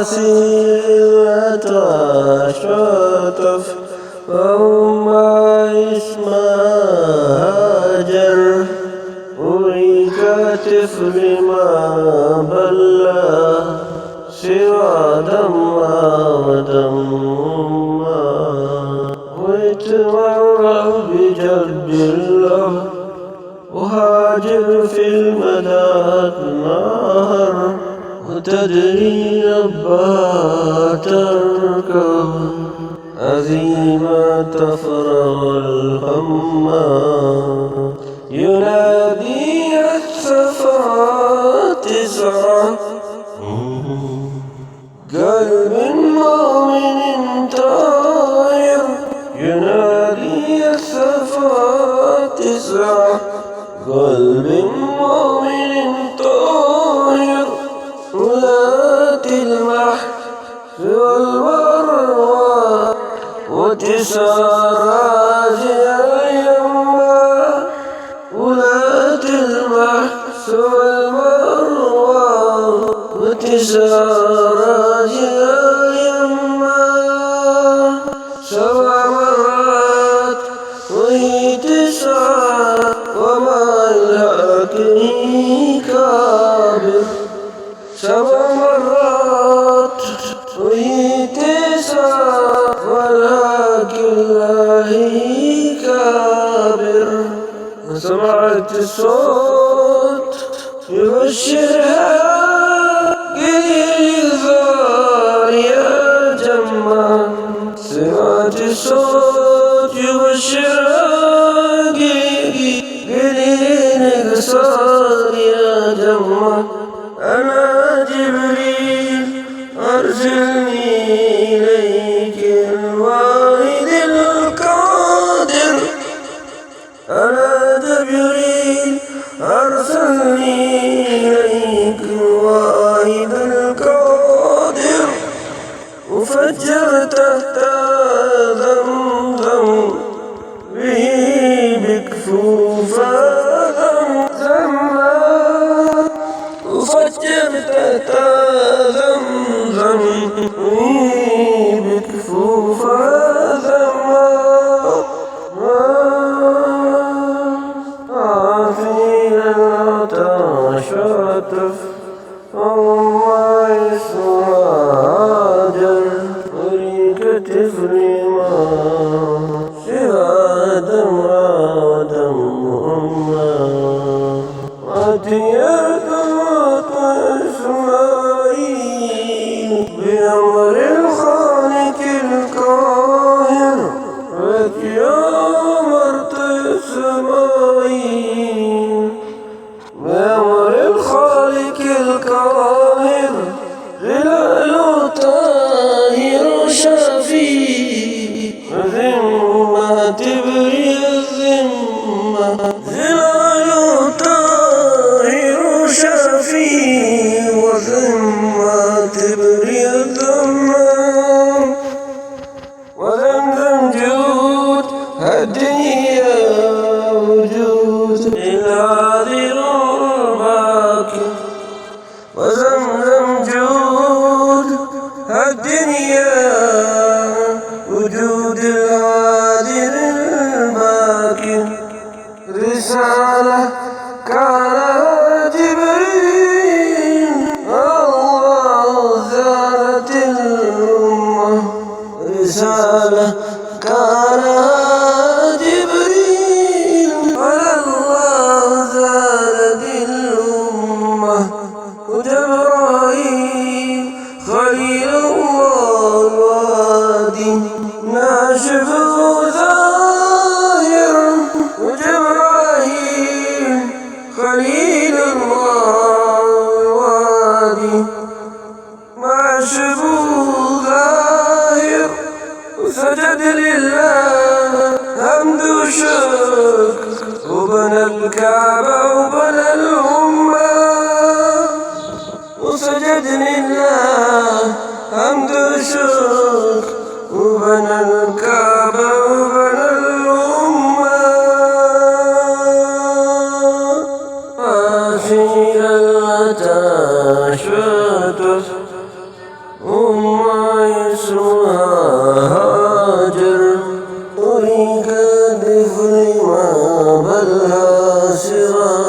عسيرة شطف وما اسمها هاجر أريك طفل ما بلى سوى ودما ويتمرى بجد الله وهاجر في المدى النهر وتدري ربها تركب عزيمة تفرغ الهم ينادي السفرة تسعة قلب مؤمن طاير ينادي السفرة تسعة قلب مؤمن طاير وذات المحس والمروة وتسار اليما وذات المحس والمروة وتسار اليما 7 مرات وهي 9 وما الهاكي كابر 7 مرات وهي 9 والهاكي الله كابر سمعت الصوت يبشرها قليل ثار يا جمال سمعت الصوت يبشرها قليل قصار يا جمال أنا جبريل أرسلني إليك الواحد القادر أنا جبريل أرسلني إليك الواحد القادر وفجرت ذمذم به بكفوفا ذمذم وفجرت ذمذم به بكفوفا ذمذم عافية تشطف وما يسواجر أريك طفل ما سوى دم أمه وتيركض إسماعيل بأمر الخالق القاهر لك يا مرت إسماعيل بأمر الخالق القاهر ظلال طاهر شفي ذمة تبري الذمة ظلال طاهر شفي وذمة تبري الذمة وذمذم جود الدنيا وجود العذر الباكي وزمزم جود الدنيا وجود العذر الباكي رسالة كان جبريل الله زالت الأمة رسالة كان جبريل على الله زالت الأمة وجبرائيل خليل الله الوادي ناشف ظاهر وجبرائيل الكعبة وبنى الأمة وسجد لله حمد وشكر وبنى الكعبة وبنى الأمة أخيرا أتى شتر أمة اسمها هاجر ويكاد في الماء بلها سراج